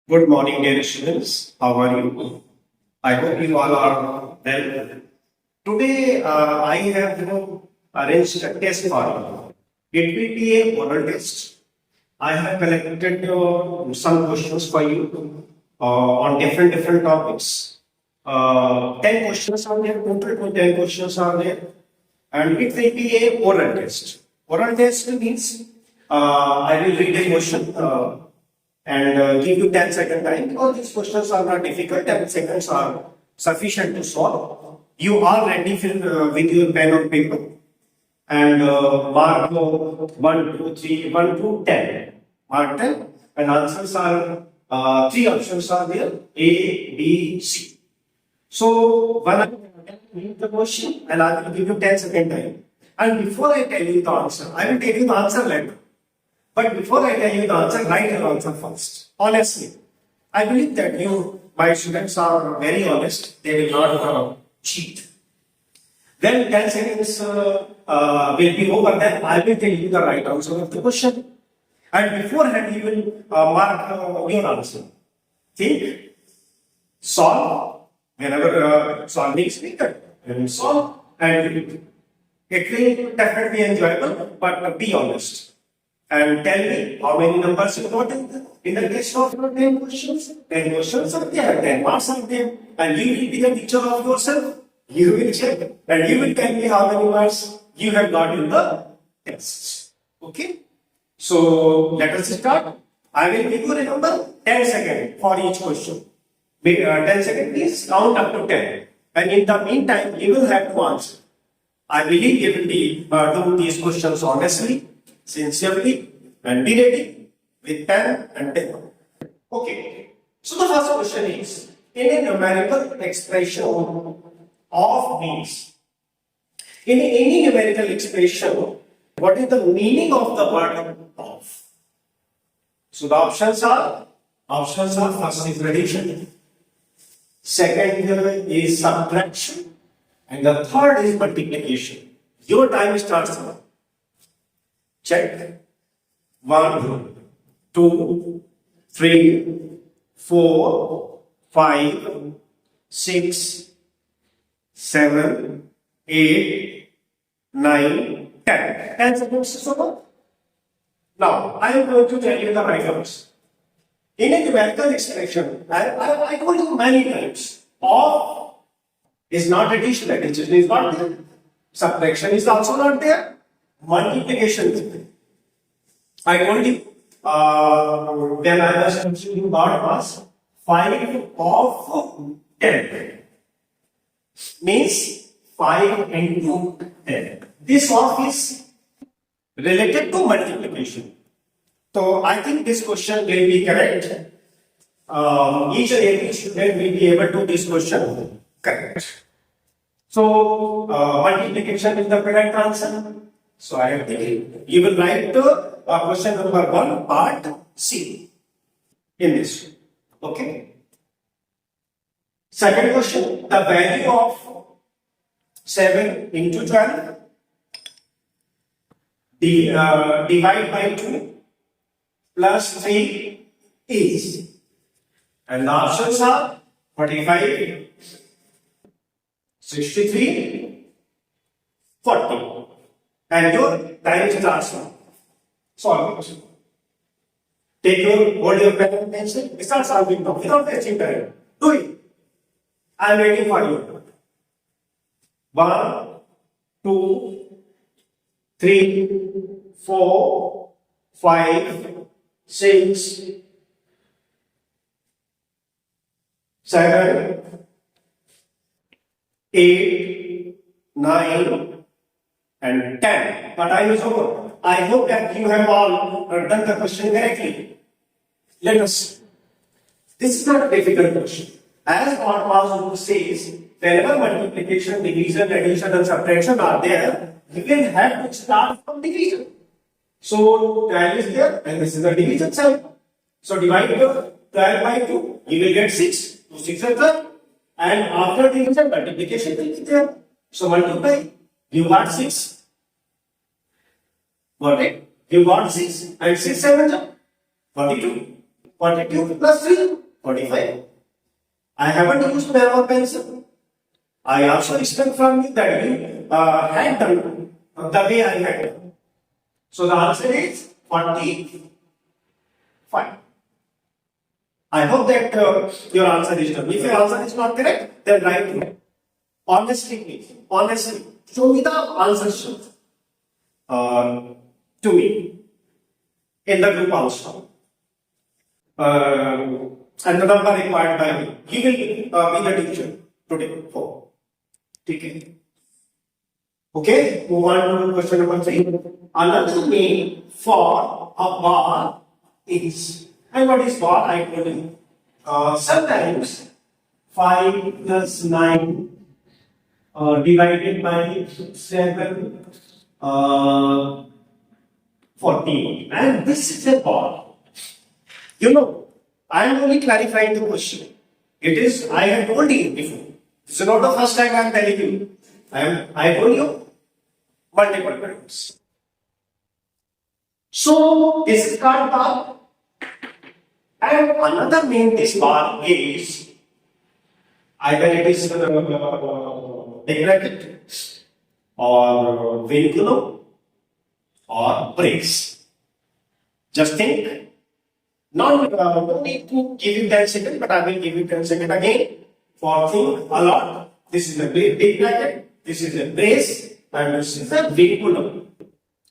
Good morning, dear students. How are you? I hope you all are well. Today, I have arranged a test for you. It will be a oral test. I have collected some questions for you on different topics. 10 questions are there, total 10 questions are there, and it will be a oral test. Oral test means I will read a question and give you 10-second time because these questions are not difficult. 10 seconds are sufficient to solve. You are ready with your pen or paper and mark 1, 2, 3, 1 to 10. Mark 10 and answers are three options are there A, B, C. So when I read the question and I will give you 10-second time. And before I tell you the answer, I will tell you the answer later. But before I tell you the answer, write your answer first. Honestly, I believe that my students, are very honest. They will not cheat. Then 10 seconds will be over. Then I will tell you the right answer of the question. And beforehand, you will mark your answer. Think, solve. Whenever solving is needed, you will solve, and it will definitely enjoyable. But be honest. And tell me how many numbers you got in the test of 10 questions. 10 questions are there, 10 marks are there, and you will be the teacher of yourself. You will check and you will tell me how many marks you have got in the tests. Okay? So let us start. I will give you a number 10 seconds for each question. 10 seconds, please count up to 10. And in the meantime, you will have to answer. I believe you will be do these questions honestly, sincerely, and be ready with pen and paper. Okay. So the first question is, in a numerical expression of means, in any numerical expression, what is the meaning of the word of? So the options are first is addition, second is subtraction, and the third is multiplication. Your time starts now. Check. 1, 2, 3, 4, 5, 6, 7, 8, 9, 10. 10 seconds is over. Now, I am going to tell you the right answer. In a numerical expression, I told you many times, of is not addition is not there. Subtraction is also not there. Multiplication is there. I told you when I was considering what was 5 of 10 means 5 into 10. This of is related to multiplication. So I think this question will be correct. Each and every student will be able to do this question correct. So multiplication is the correct answer. So I am thinking you will write question number 1, part C in this. Okay. Second question, the value of 7 into 12 divide by 2 plus 3 is. And the options are 45, 63, 40. And your time starts now. Solve the question. Hold your pen and pencil. Start solving now without wasting time. Do it. I am waiting for you. 1, 2, 3, 4, 5, 6, 7, 8, 9, and 10. But time is over. I hope that you have all done the question correctly. Let us. This is not a difficult question. As our Pastor says, whenever multiplication, division, addition, and subtraction are there, you will have to start from division. So 12 is there, and this is the division side. So divide 12 by 2, you will get 6. 2 6 are 12. And after division, multiplication will be there. So multiply, you got 6. Got it? You got 6 and 6 7 42. 42 plus 3, 45. I haven't used pen or pencil. I also expect from you that you had done the way I had done. So the answer is 45. I hope that your answer is done. If your answer is not correct, then write me. Honestly, please. Honestly. Show me the answer sheet to me in the group also. And the number required by me. He will be the teacher today. Okay. Okay, move on to question number 3. Another name for a bar is, and what is bar? I told you. Sometimes 5 plus 9 divided by 7, 14. And this is a bar. You know, I am only clarifying the question. It is, I have told you before. This is not the first time I am telling you. I told you multiple times. So, this is called bar. And another name this bar is, either it is big bracket or vinculum or brace. Just think. Don't need to give you 10 seconds, but I will give you 10 seconds again for think a lot. This is a big bracket, this is a brace, and this is a vinculum.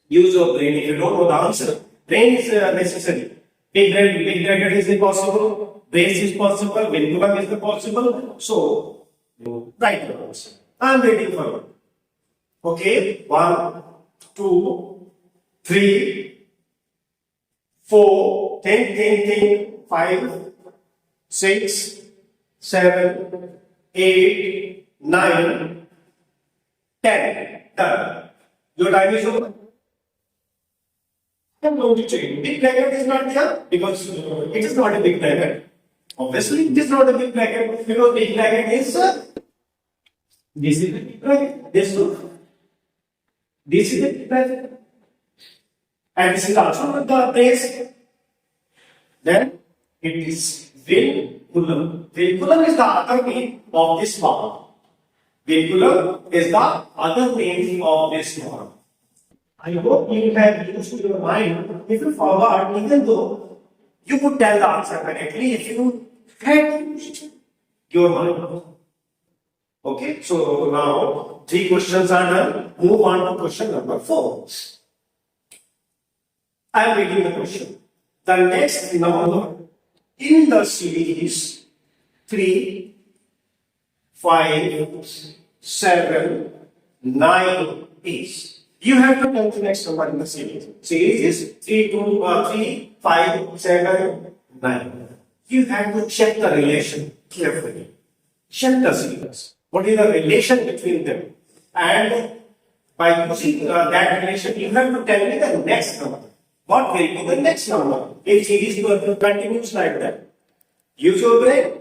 Use your brain. If you don't know the answer, brain is necessary. Big bracket is impossible, brace is possible, vinculum is possible. So, write the answer. I am waiting for you. Okay, 1, 2, 3, 4, 10, 5, 6, 7, 8, 9, 10. Done. Your time is over. I am going to change. Big bracket is not there because it is not a big bracket. Obviously, it is not a big bracket because big bracket is this is the big bracket. This is the big bracket. And this is also the brace. Then it is vinculum. Vinculum is the other name of this bar. Vinculum is the other name of this bar. I hope you have used your mind. If you forgot, even though you could tell the answer correctly, if you had used your mind. Okay, so now 3 questions are done. Move on to question number 4. I am reading the question. The next number in the series 3, 5, 7, 9 is. You have to tell the next number in the series. Series is 3, 5, 7, 9. You have to check the relation carefully. Check the series. What is the relation between them? And by using that relation, you have to tell me the next number. What will be the next number if series continues like that? Use your brain.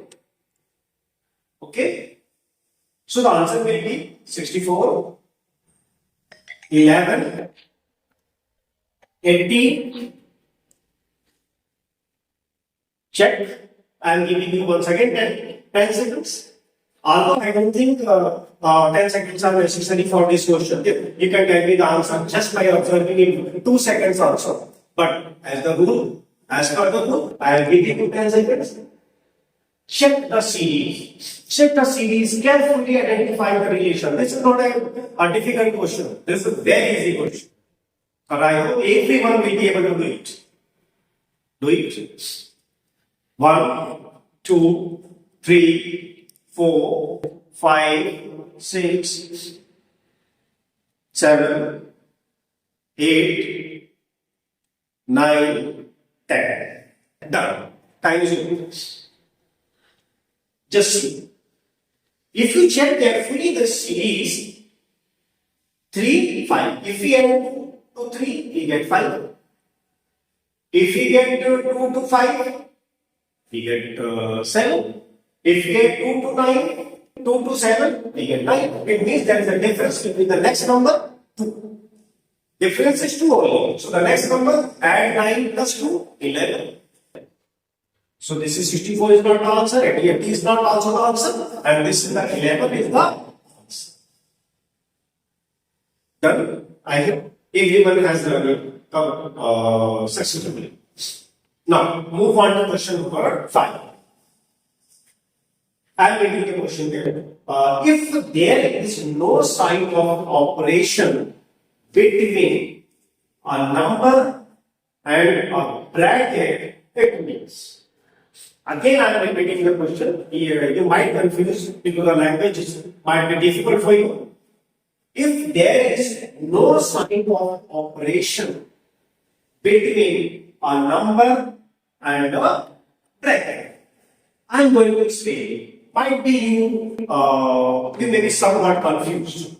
Okay? So the answer will be 64, 11, 18. Check. I am giving you once again 10 seconds. Although I don't think 10 seconds are necessary for this question. You can tell me the answer just by observing in 2 seconds also. But as per the rule, I will give you 10 seconds. Check the series. Check the series. Carefully identify the relation. This is not a difficult question. This is a very easy question. But I hope everyone will be able to do it. Do it. 1, 2, 3, 4, 5, 6, 7, 8, 9, 10. Done. Time is over. Just see. If you check carefully the series 3, 5. If we add 2 to 3, we get 5. If we get 2 to 5, we get 7. If we get 2 to 9, 2 to 7, we get 9. It means there is a difference between the next number 2. Difference is 2 only. So the next number, add 9 plus 2, 11. So this is 64 is not the answer, 80 is not also the answer, and this is the 11 is the answer. Done. I have everyone has done successfully. Now move on to question number 5. I am making a question there. If there is no sign of operation between a number and a bracket, it means. Again, I am repeating the question. You might confuse because the language might be difficult for you. If there is no sign of operation between a number and a bracket, I am going to explain. Might be you may be somewhat confused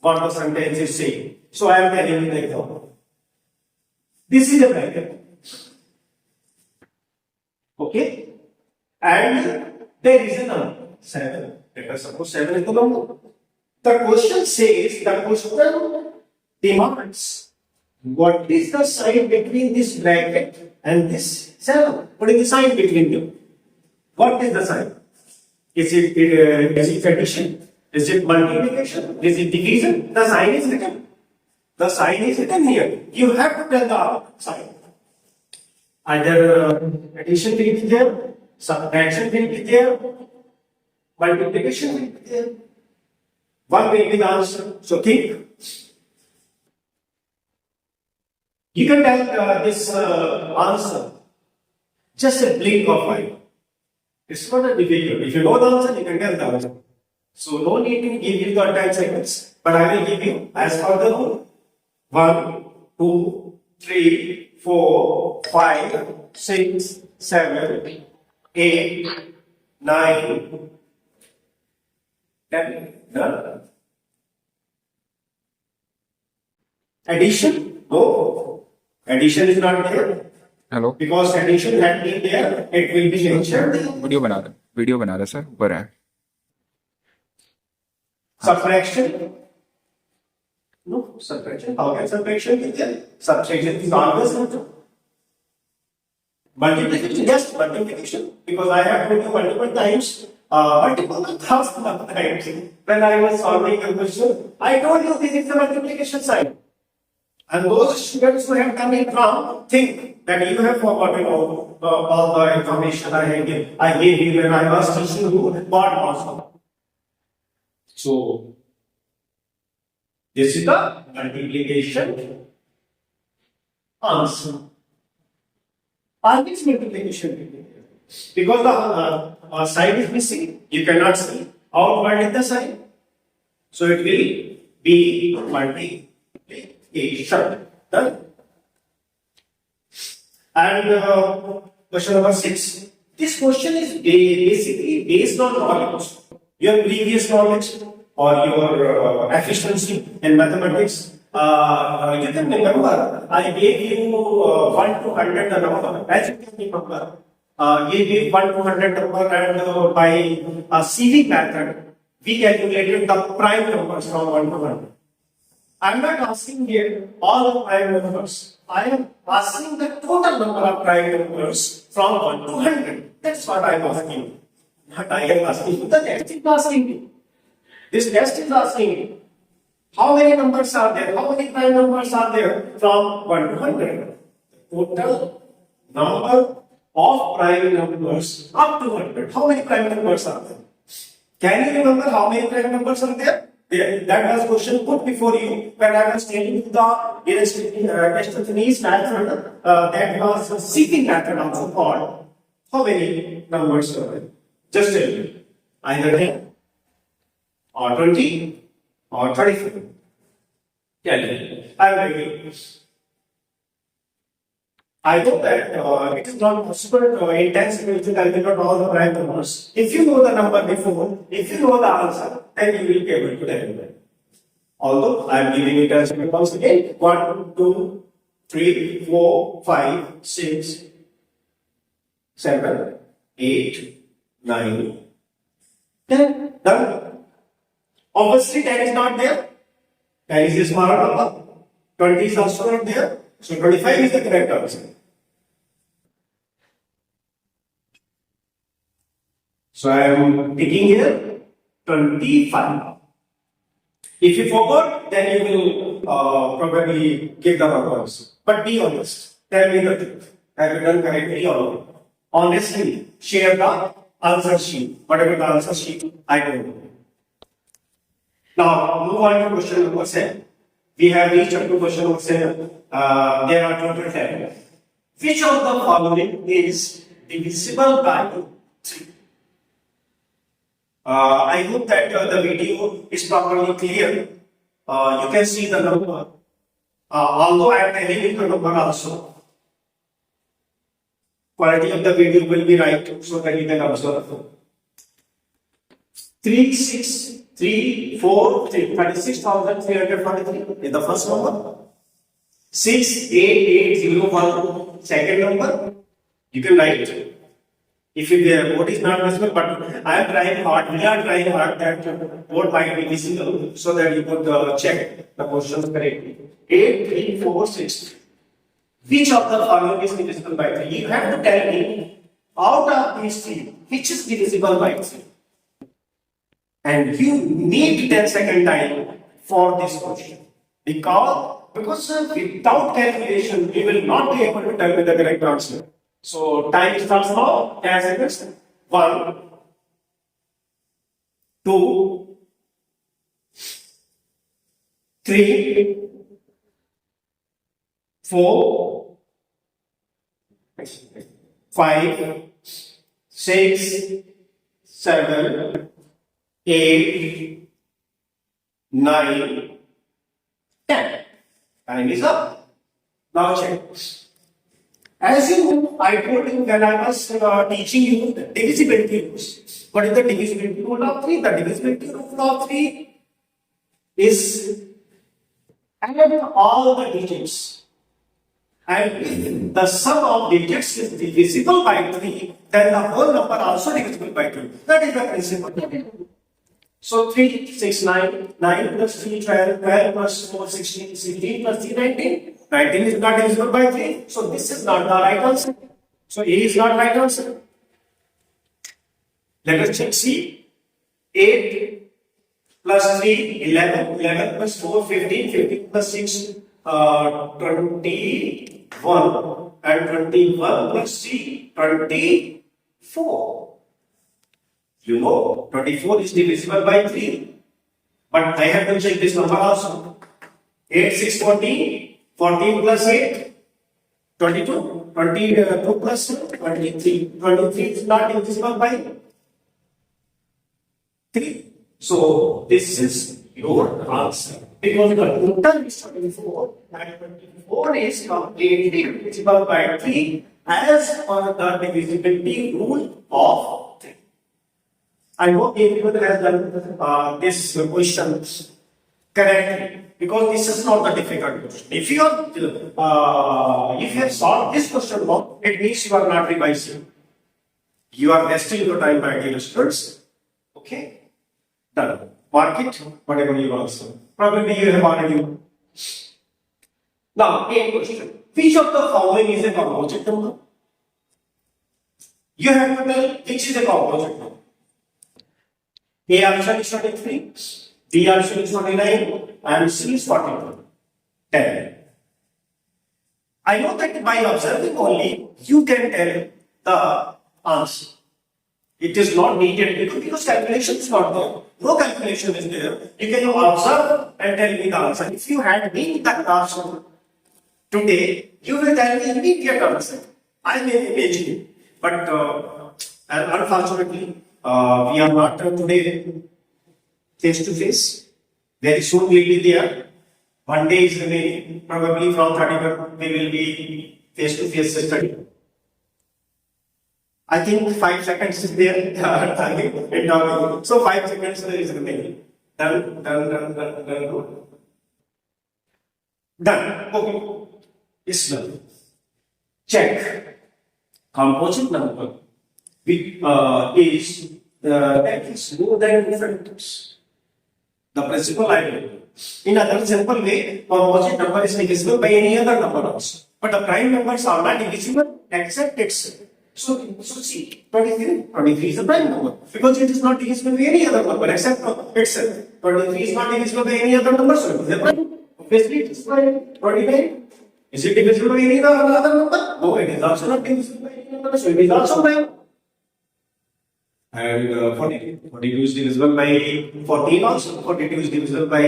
what the sentence is saying. So I am telling you the example. This is a bracket. Okay? And there is a number 7. Let us suppose 7 is the number. The question says, the question demands, what is the sign between this bracket and this 7? What is the sign between them? What is the sign? Is it addition? Is it multiplication? Is it division? The sign is written. The sign is written here. You have to tell the sign. Either addition will be there, subtraction will be there, multiplication will be there. One will be the answer. So think. You can tell this answer just a blink of eye. It's not a difficult. If you know the answer, you can tell the answer. So no need to give you the 10 seconds. But I will give you as per the rule. 1, 2, 3, 4, 5, 6, 7, 8, 9, 10. Done. Addition? No. Addition is not there. Hello Because addition had been there, it will be mentioned. Video बना रहे sir ऊपर है Subtraction? No, subtraction. How can subtraction be there? Subtraction is always not true. Multiplication, yes, multiplication. Because I have told you multiple times, multiple thousands of times when I was solving the question, I told you this is the multiplication sign. And those students who have come in wrong think that you have forgotten all the information I gave you when I was teaching you what also. So, this is the multiplication answer. Always multiplication. Because the sign is missing, you cannot see outward in the sign. So, it will be multiplication. Done. And question number 6. This question is basically based on knowledge, your previous knowledge or your efficiency in mathematics. You can remember, I gave you 1 to 100 the number. As you can remember, gave you 1 to 100 number, and by a CV method, we calculated the prime numbers from 1 to 100. I am not asking here all the prime numbers. I am asking the total number of prime numbers from 1 to 100. That's what I am asking. What I am asking. The test is asking me. This test is asking me. How many numbers are there? How many prime numbers are there from 1 to 100? Total number of prime numbers up to 100. How many prime numbers are there? Can you remember how many prime numbers are there? That was question put before you when I was telling you the Aristotelian method, that was a seeking method also called. How many numbers are there? Just tell me. Either 10 or 20 or 35. Tell me. I will agree. I know that it is not possible to intensely calculate all the prime numbers. If you know the number before, if you know the answer, then you will be able to calculate. Although I am giving it as once again 1, 2, 3, 4, 5, 6, 7, 8, 9, 10. Done. Obviously, 10 is not there. 10 is a smaller number. 20 is also not there. So 25 is the correct answer. So I am taking here 25. If you forgot, then you will probably give the numbers. But be honest. Tell me the truth. Have you done correctly or not? Honestly, share the answer sheet. Whatever the answer sheet, I don't know. Now, move on to question number 7. We have reached up to question number 7. There are total 10. Which of the following is divisible by 3? I hope that the video is properly clear. You can see the number. Although I am telling you the number also. Quality of the video will be right so that you can observe. 36,343 is the first number. 68801 second number. You can write it. If the board is not visible, but I am trying hard, we are trying hard that board might be visible so that you could check the questions correctly. 8346. Which of the following is divisible by 3? You have to tell me out of these 3, which is divisible by 3? And you need 10 second time for this question. Because without calculation, you will not be able to tell me the correct answer. So time starts now. 10 seconds. 1, 2, 3, 4, 5, 6, 7, 8, 9, 10. Time is up. Now check. As you know, I told you when I was teaching you the divisibility rules. What is the divisibility rule of 3? The divisibility rule of 3 is add all the digits. And if the sum of digits is divisible by 3, then the whole number also divisible by 2. That is the principle. So 3, 6, 9, 9 plus 3, 12, 12 plus 4, 16, 16 plus 3, 19. 19 is not divisible by 3. So this is not the right answer. So A is not right answer. Let us check C. 8 plus 3, 11. 11 plus 4, 15. 15 plus 6, 21. And 21 plus C, 24. You know, 24 is divisible by 3. But I have to check this number also. 8, 6, 14. 14 plus 8, 22. 22 plus 23. 23 is not divisible by 3. So, this is your answer. Because the total is 24 and 24 is completely divisible by 3 as per the divisibility rule of 3. I hope everyone has done this question correctly. Because this is not a difficult question. If you have solved this question wrong, it means you are not revising. You are wasting your time, my dear students. Okay? Done. Mark it, whatever you answer. Probably you have already. Now, a question. Which of the following is a composite number? You have to tell which is a composite number. A option is 23. B option is 29. And C is 42. 10. I know that by observing only, you can tell the answer. It is not needed because calculation is not there. No calculation is there. You can observe and tell me the answer. If you had me in the classroom today, you will tell me immediate answer. I may imagine. But unfortunately, we are not today face to face. Very soon we will be there. One day is remaining. Probably from 31 we will be face to face study. I think 5 seconds is there. So 5 seconds is remaining. Done. Okay. It's done. Check. Composite number is that is more than different. The principle I will. In another simple way, composite number is divisible by any other number also. But the prime numbers are not divisible except its So see, 23 is a prime number because it is not divisible by any other number except itself. 23 is not divisible by any other number, so it is a prime. Obviously, it is prime. 29. Is it divisible by any other number? No, it is also not divisible by any other number, so it is also prime. And 42 is divisible by 14 also. 42 is divisible by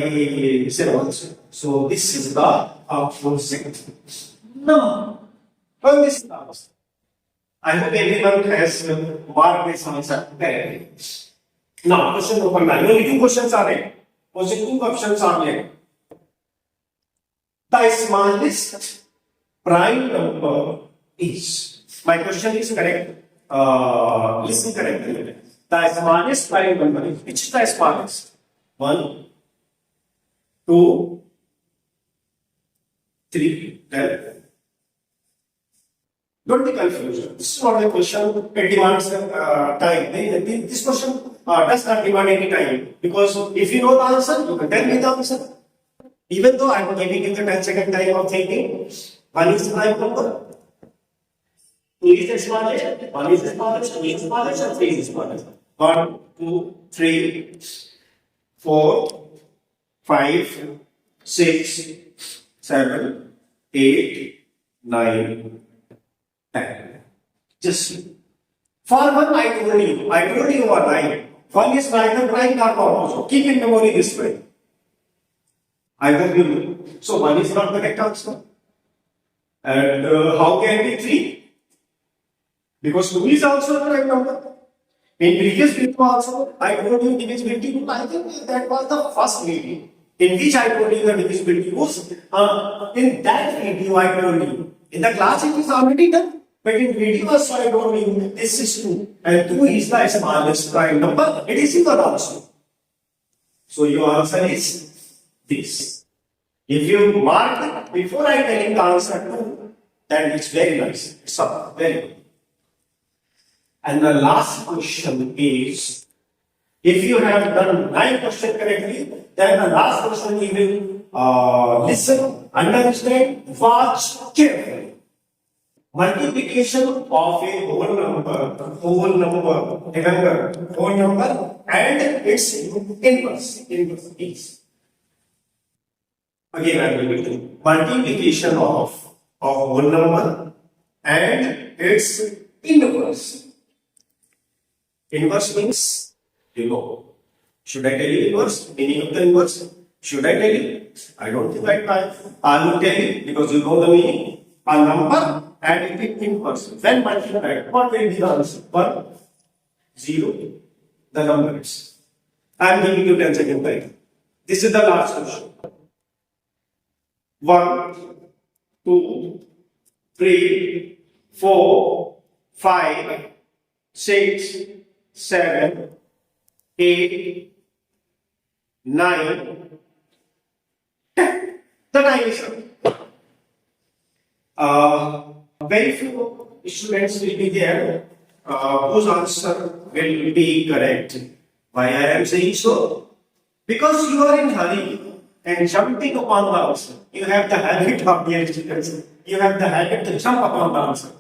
7 also. So this is the opposite number. Well, this is the opposite. I hope everyone has marked this answer correctly. Now, question number 9. Only two questions are there. Only two options are there. The smallest prime number is. My question is correct. Listen correctly. The smallest prime number is. Which is the smallest? 1, 2, 3, 10. Don't be confused. This is not a question. It demands time. This question does not demand any time because if you know the answer, you can tell me the answer. Even though I am giving you the 10-second time of thinking, 1 is the prime number, 2 is the smallest, 1 is the smallest, 2 is the smallest, and 3 is the smallest. 1, 2, 3, 4, 5, 6, 7, 8, 9, 10. Just for one, I told you are right. One is neither right nor wrong also. Keep in memory this way. I hope you know. So 1 is not the correct answer. And how can it be 3? Because 2 is also the right number. In previous video also, I told you divisibility rule. I think that was the first video in which I told you the divisibility rules. In that video, I told you. In the class, it is already done. But in video also, I told you this is 2. And 2 is the smallest prime number. It is equal also. So your answer is this. If you mark it before I tell you the answer 2, then it's very nice. It's very good. And the last question is, if you have done 9 questions correctly, then the last question you will listen, understand, watch carefully. Multiplication of a whole number, and its inverse is. Again, I will repeat. Multiplication of whole number and its inverse. Inverse means, you know. Should I tell you inverse? Meaning of the inverse? Should I tell you? I don't think I will tell you because you know the meaning. A number and it is inverse. When multiplied, what will be the answer? 1, 0, the number is. I am giving you 10 seconds time. This is the last question. 1, 2, 3, 4, 5, 6, 7, 8, 9, 10. The time is up. Very few students will be there whose answer will be correct. Why I am saying so? Because you are in hurry and jumping upon the answer. You have the habit of dear students. You have the habit to jump upon the answer.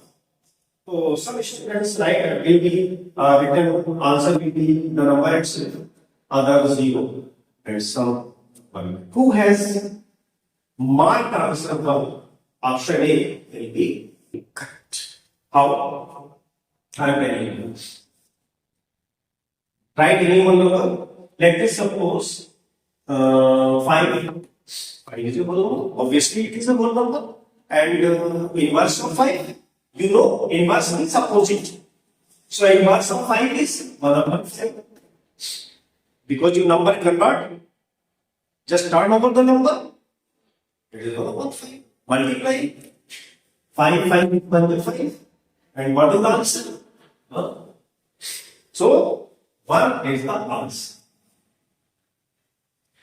So some students like will be written answer will be the number itself, other 0, and some 1. Who has marked answer 1? Option A will be correct. How? I am telling you. Write any one number. Let us suppose 5. 5 is a whole number. Obviously, it is a whole number. And inverse of 5. You know, inverse means opposite. So inverse of 5 is 1/5. Because you number convert, just turn over the number. It is 1/5. Multiply 5 with 1/5. And what is the answer? 1. So 1 is the answer.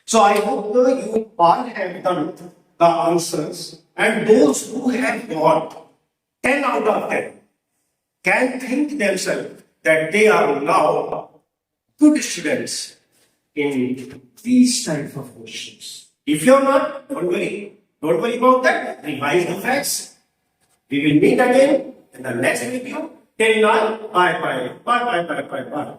So I hope you all have done the answers, and those who have got 10 out of 10 can think themselves that they are now good students in these type of questions. If you're not, don't worry. Don't worry about that. Revise the facts. We will meet again in the next video Till now, bye bye. Bye bye bye bye bye.